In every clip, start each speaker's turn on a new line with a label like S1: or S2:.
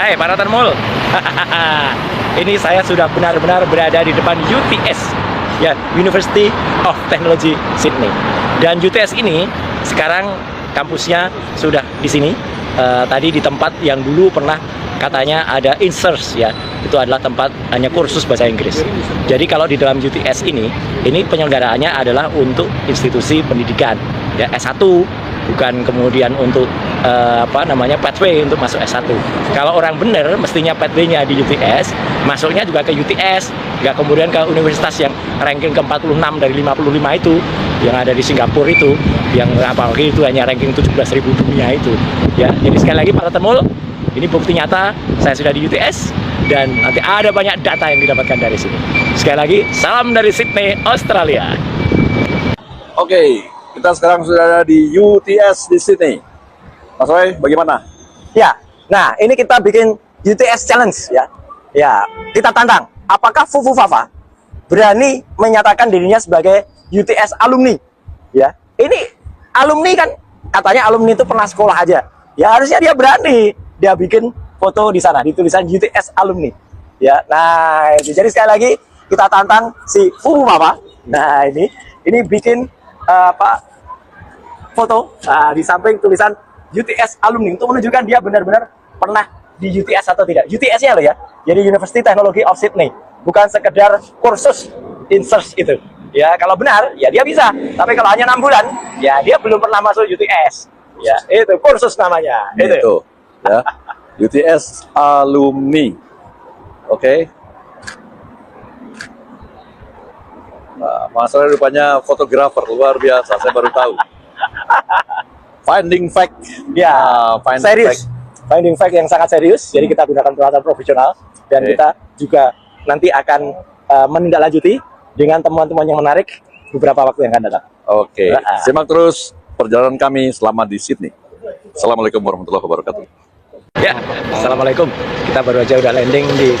S1: Hai para termul. Ini saya sudah benar-benar berada di depan UTS, ya, University of Technology Sydney. Dan UTS ini sekarang kampusnya sudah di sini. Tadi di tempat yang dulu pernah katanya ada INSERS, ya, itu adalah tempat hanya kursus bahasa Inggris. Jadi kalau di dalam UTS ini penyelenggaraannya adalah untuk institusi pendidikan, ya, S1, bukan kemudian untuk pathway untuk masuk S1. Kalau orang bener mestinya pathway-nya di UTS, masuknya juga ke UTS, nggak kemudian ke universitas yang ranking ke-46 dari 55 itu, yang ada di Singapura itu, yang apalagi itu hanya ranking 17.000 dunia itu, ya. Jadi sekali lagi para temul, ini bukti nyata saya sudah di UTS dan nanti ada banyak data yang didapatkan dari sini. Sekali lagi, salam dari Sydney, Australia.
S2: Oke, kita sekarang sudah ada di UTS di Sydney. Mas Roy, bagaimana?
S3: Ya, nah ini kita bikin UTS Challenge, ya. Ya, kita tantang. Apakah Fufu Fafa berani menyatakan dirinya sebagai UTS alumni? Ya, ini alumni kan katanya alumni itu pernah sekolah aja. Ya harusnya dia berani. Dia bikin foto di sana, di tulisan UTS alumni. Ya, nah itu. Jadi sekali lagi kita tantang si Fufu Fafa. Nah ini bikin foto di samping tulisan UTS alumni untuk menunjukkan dia benar-benar pernah di UTS atau tidak. UTS-nya loh ya, jadi University Technology of Sydney, bukan sekedar kursus INSERS itu. Ya kalau benar ya dia bisa, tapi kalau hanya 6 bulan ya dia belum pernah masuk UTS. Ya itu kursus namanya.
S2: Itu ya, UTS alumni. Oke. Nah, Mas Roy rupanya fotografer luar biasa, saya baru tahu. Finding fact,
S3: Ya, serius.
S2: fact.
S3: Finding fact yang sangat serius. Jadi kita gunakan peralatan profesional dan kita juga nanti akan menindaklanjuti dengan temuan-temuan yang menarik beberapa waktu yang akan datang.
S2: Oke, simak terus perjalanan kami selama di Sydney. Assalamualaikum warahmatullahi wabarakatuh.
S1: Ya, assalamualaikum. Kita baru aja udah landing di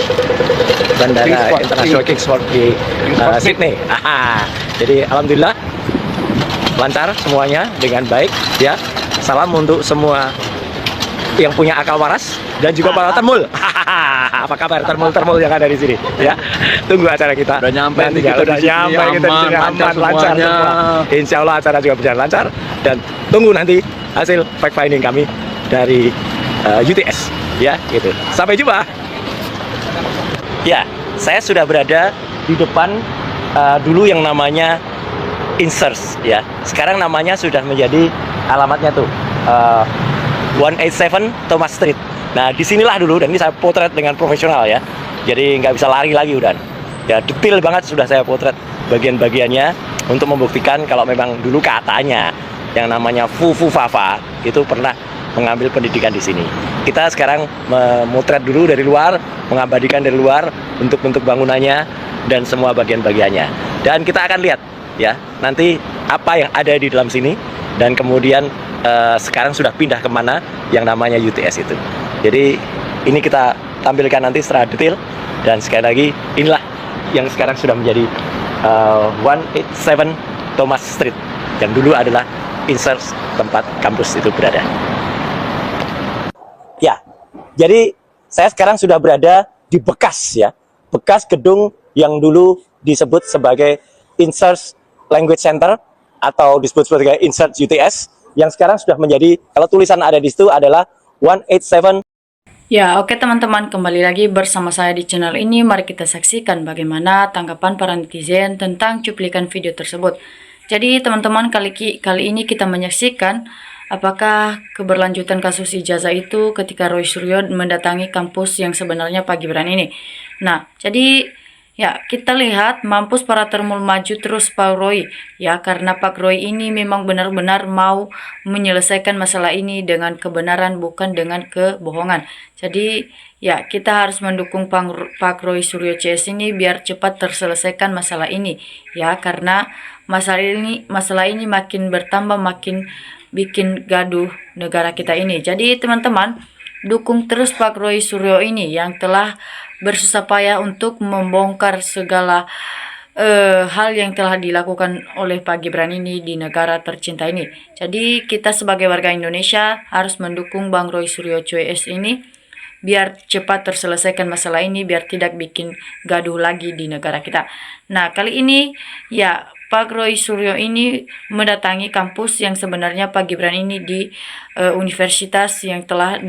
S1: Bandara International Kingsford di Sydney. Jadi alhamdulillah lancar semuanya dengan baik, ya. Salam untuk semua yang punya akal waras dan juga para termul. Apa kabar termul-termul yang ada di sini, ya. Tunggu acara kita.
S2: Udah nyampe
S1: nanti
S2: nih, kita
S1: udah
S2: di sini,
S1: nyampe kita di sini,
S2: lancar
S1: lancar
S2: semuanya.
S1: semua. Insya Allah acara juga berjalan lancar dan tunggu nanti hasil fact finding kami dari UTS, ya, gitu. Sampai jumpa. Ya, saya sudah berada di depan dulu yang namanya INSERS, ya. Sekarang namanya sudah menjadi alamatnya tuh 187 Thomas Street. Nah, disinilah dulu, dan ini saya potret dengan profesional, ya. Jadi nggak bisa lari lagi udah. Ya, detail banget sudah saya potret bagian-bagiannya untuk membuktikan kalau memang dulu katanya yang namanya Fufu Fafa itu pernah mengambil pendidikan di sini. Kita sekarang memotret dulu dari luar, mengabadikan dari luar bentuk-bentuk bangunannya dan semua bagian-bagiannya. Dan kita akan lihat, ya, nanti apa yang ada di dalam sini dan kemudian sekarang sudah pindah kemana yang namanya UTS itu. Jadi ini kita tampilkan nanti secara detail dan sekali lagi inilah yang sekarang sudah menjadi 187 Thomas Street yang dulu adalah INSERS tempat kampus itu berada.
S3: Ya, jadi saya sekarang sudah berada di bekas, ya, bekas gedung yang dulu disebut sebagai INSERS Language Center atau disebut sebagai INSERS UTS, yang sekarang sudah menjadi, kalau tulisan ada di situ adalah 187.
S4: Ya, oke teman-teman, kembali lagi bersama saya di channel ini. Mari kita saksikan bagaimana tanggapan para netizen tentang cuplikan video tersebut. Jadi teman-teman, kali ini kita menyaksikan apakah keberlanjutan kasus ijazah itu ketika Roy Suryo mendatangi kampus yang sebenarnya Pak Gibran ini. Nah, jadi ya kita lihat mampus para termul maju terus Pak Roy, ya, karena Pak Roy ini memang benar-benar mau menyelesaikan masalah ini dengan kebenaran bukan dengan kebohongan. Jadi ya kita harus mendukung Pak Roy Suryo CS ini biar cepat terselesaikan masalah ini, ya, karena masalah ini makin bertambah, makin bikin gaduh negara kita ini. Jadi teman-teman, dukung terus Pak Roy Suryo ini yang telah bersusah payah untuk membongkar segala hal yang telah dilakukan oleh Pak Gibran ini di negara tercinta ini. Jadi kita sebagai warga Indonesia harus mendukung Bang Roy Suryo CS ini biar cepat terselesaikan masalah ini, biar tidak bikin gaduh lagi di negara kita. Nah, kali ini ya Pak Roy Suryo ini mendatangi kampus yang sebenarnya Pak Gibran ini di universitas yang telah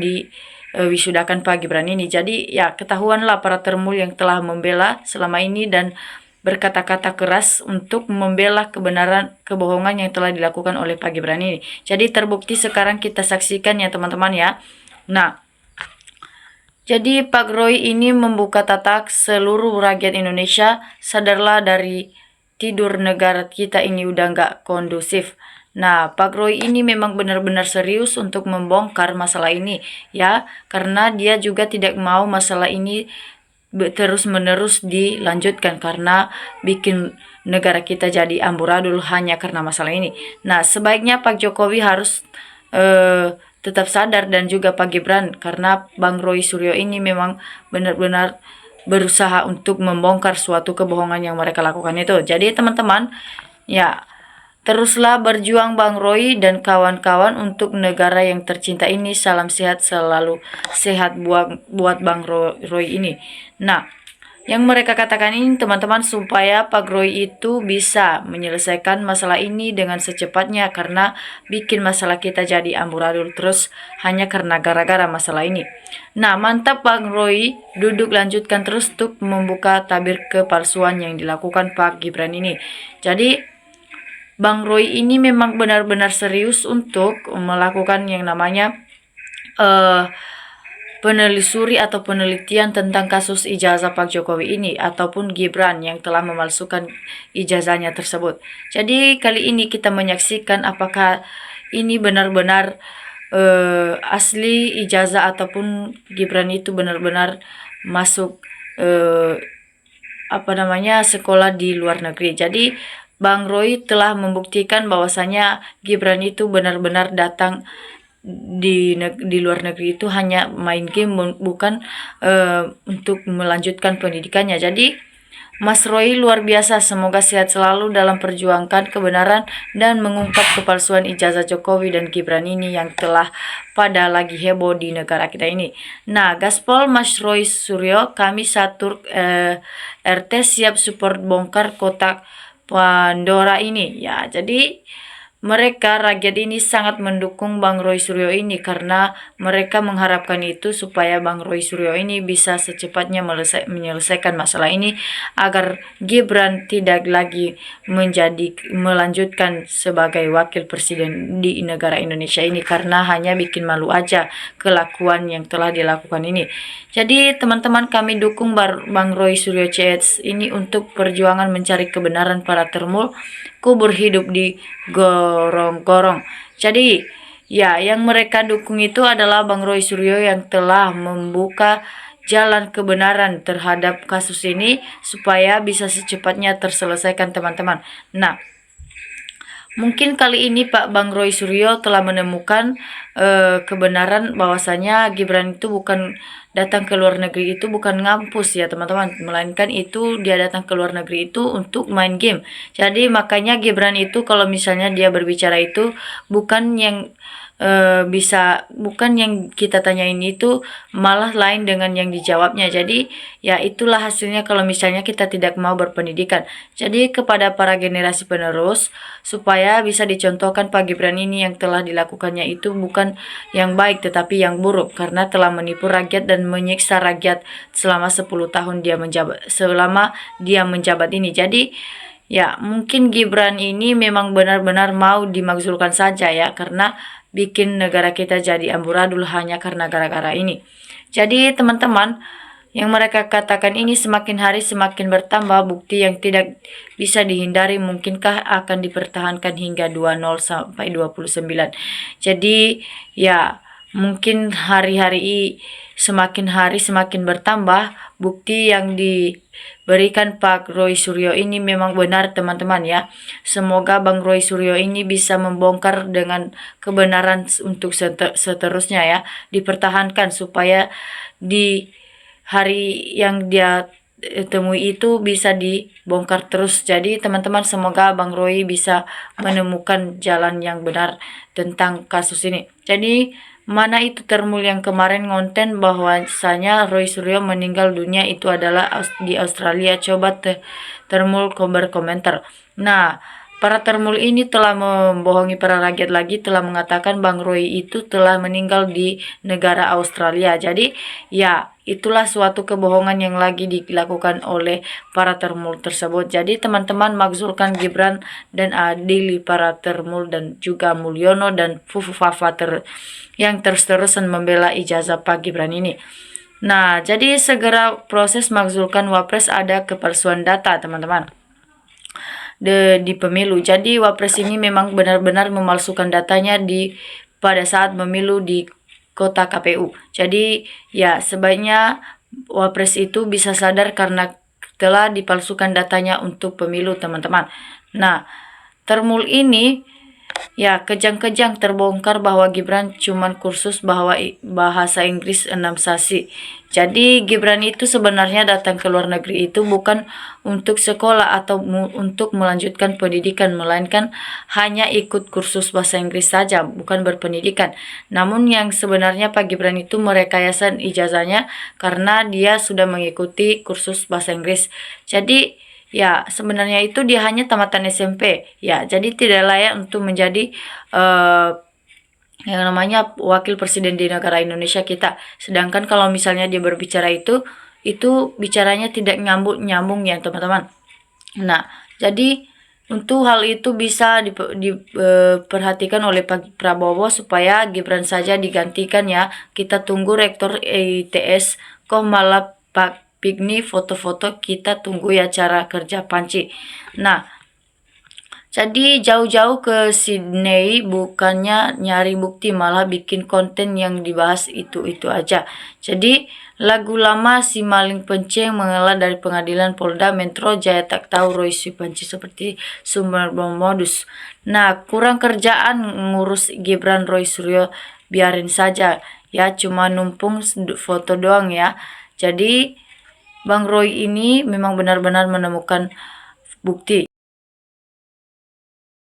S4: wisudakan Pak Gibran ini. Jadi ya ketahuanlah para termul yang telah membela selama ini dan berkata-kata keras untuk membela kebenaran kebohongan yang telah dilakukan oleh Pak Gibran ini. Jadi terbukti sekarang kita saksikan ya teman-teman ya. Nah, jadi Pak Roy ini membuka tatak seluruh rakyat Indonesia, sadarlah dari tidur negara kita ini udah nggak kondusif. Nah, Pak Roy ini memang benar-benar serius untuk membongkar masalah ini ya, karena dia juga tidak mau masalah ini terus-menerus dilanjutkan karena bikin negara kita jadi amburadul hanya karena masalah ini. Nah, sebaiknya Pak Jokowi harus tetap sadar dan juga Pak Gibran karena Bang Roy Suryo ini memang benar-benar berusaha untuk membongkar suatu kebohongan yang mereka lakukan itu. Jadi teman-teman, ya teruslah berjuang Bang Roy dan kawan-kawan untuk negara yang tercinta ini. Salam sehat selalu, sehat buat Bang Roy ini. Nah, yang mereka katakan ini teman-teman supaya Pak Roy itu bisa menyelesaikan masalah ini dengan secepatnya karena bikin masalah kita jadi amburadul terus hanya karena gara-gara masalah ini. Nah, mantap Bang Roy, duduk lanjutkan terus untuk membuka tabir kepalsuan yang dilakukan Pak Gibran ini. Jadi Bang Roy ini memang benar-benar serius untuk melakukan yang namanya penelusuri atau penelitian tentang kasus ijazah Pak Jokowi ini ataupun Gibran yang telah memalsukan ijazahnya tersebut. Jadi kali ini kita menyaksikan apakah ini benar-benar asli ijazah ataupun Gibran itu benar-benar masuk sekolah di luar negeri. Jadi Bang Roy telah membuktikan bahwasanya Gibran itu benar-benar datang di luar negeri itu hanya main game, bukan untuk melanjutkan pendidikannya. Jadi Mas Roy luar biasa, semoga sehat selalu dalam perjuangkan kebenaran dan mengungkap kepalsuan ijazah Jokowi dan Gibran ini yang telah pada lagi heboh di negara kita ini. Nah, gaspol Mas Roy Suryo, kami satu RT siap support bongkar kotak Pandora ini. Ya, jadi mereka rakyat ini sangat mendukung Bang Roy Suryo ini karena mereka mengharapkan itu supaya Bang Roy Suryo ini bisa secepatnya menyelesaikan masalah ini agar Gibran tidak lagi melanjutkan sebagai wakil presiden di negara Indonesia ini karena hanya bikin malu aja kelakuan yang telah dilakukan ini. Jadi teman-teman, kami dukung Bang Roy Suryo CS ini untuk perjuangan mencari kebenaran para termul kubur hidup di gorong-gorong. Jadi ya yang mereka dukung itu adalah Bang Roy Suryo yang telah membuka jalan kebenaran terhadap kasus ini supaya bisa secepatnya terselesaikan teman-teman. Nah, mungkin kali ini Pak Bang Roy Suryo telah menemukan kebenaran bahwasanya Gibran itu bukan datang ke luar negeri itu bukan ngampus ya teman-teman, melainkan itu dia datang ke luar negeri itu untuk main game. Jadi makanya Gibran itu kalau misalnya dia berbicara itu bukan yang bukan yang kita tanyain itu, malah lain dengan yang dijawabnya. Jadi ya itulah hasilnya kalau misalnya kita tidak mau berpendidikan. Jadi kepada para generasi penerus supaya bisa dicontohkan Pak Gibran ini yang telah dilakukannya itu bukan yang baik tetapi yang buruk karena telah menipu rakyat dan menyiksa rakyat selama 10 tahun dia menjabat ini. Jadi ya mungkin Gibran ini memang benar-benar mau dimakzulkan saja ya karena bikin negara kita jadi amburadul hanya karena gara-gara ini. Jadi teman-teman, yang mereka katakan ini semakin hari semakin bertambah, bukti yang tidak bisa dihindari mungkinkah akan dipertahankan hingga 20 sampai 29. Jadi ya mungkin hari-hari semakin hari semakin bertambah, bukti yang diberikan Pak Roy Suryo ini memang benar teman-teman ya. Semoga Bang Roy Suryo ini bisa membongkar dengan kebenaran untuk seterusnya ya, dipertahankan supaya di hari yang dia temui itu bisa dibongkar terus. Jadi teman-teman, semoga Bang Roy bisa menemukan jalan yang benar tentang kasus ini. Jadi mana itu Termul yang kemarin ngonten bahwasanya Roy Suryo meninggal dunia itu adalah di Australia. Coba Termul berkomentar. Nah, para Termul ini telah membohongi para rakyat lagi, telah mengatakan Bang Roy itu telah meninggal di negara Australia. Jadi ya itulah suatu kebohongan yang lagi dilakukan oleh para Termul tersebut. Jadi teman-teman makzulkan Gibran dan adili para Termul dan juga Mulyono dan Fufu Fafa yang terus-terusan membela ijazah Pak Gibran ini. Nah, jadi segera proses makzulkan Wapres, ada kepalsuan data teman-teman di pemilu. Jadi Wapres ini memang benar-benar memalsukan datanya pada saat pemilu di kota KPU. Jadi ya sebaiknya Wapres itu bisa sadar karena telah dipalsukan datanya untuk pemilu teman-teman. Nah, Termul ini ya kejang-kejang terbongkar bahwa Gibran cuman kursus bahasa Inggris 6 sasi. Jadi Gibran itu sebenarnya datang ke luar negeri itu bukan untuk sekolah atau untuk melanjutkan pendidikan, melainkan hanya ikut kursus bahasa Inggris saja, bukan berpendidikan. Namun yang sebenarnya Pak Gibran itu merekayasa ijazahnya karena dia sudah mengikuti kursus bahasa Inggris. Jadi ya sebenarnya itu dia hanya tamatan SMP ya, jadi tidak layak untuk menjadi yang namanya wakil presiden di negara Indonesia kita. Sedangkan kalau misalnya dia berbicara itu bicaranya tidak nyambung ya teman-teman. Nah, jadi untuk hal itu bisa diperhatikan oleh Pak Prabowo supaya Gibran saja digantikan ya. Kita tunggu rektor ITS kok malah Pak Pigni foto-foto, kita tunggu ya cara kerja Panci. Nah, jadi jauh-jauh ke Sydney bukannya nyari bukti, malah bikin konten yang dibahas itu-itu aja. Jadi lagu lama si maling penceng mengalah dari pengadilan Polda Metro Jaya, tak tahu Roy si Panci seperti sumber modus. Nah, kurang kerjaan ngurus Gibran Roy Suryo, biarin saja ya, cuma numpung foto doang ya. Jadi Bang Roy ini memang benar-benar menemukan bukti.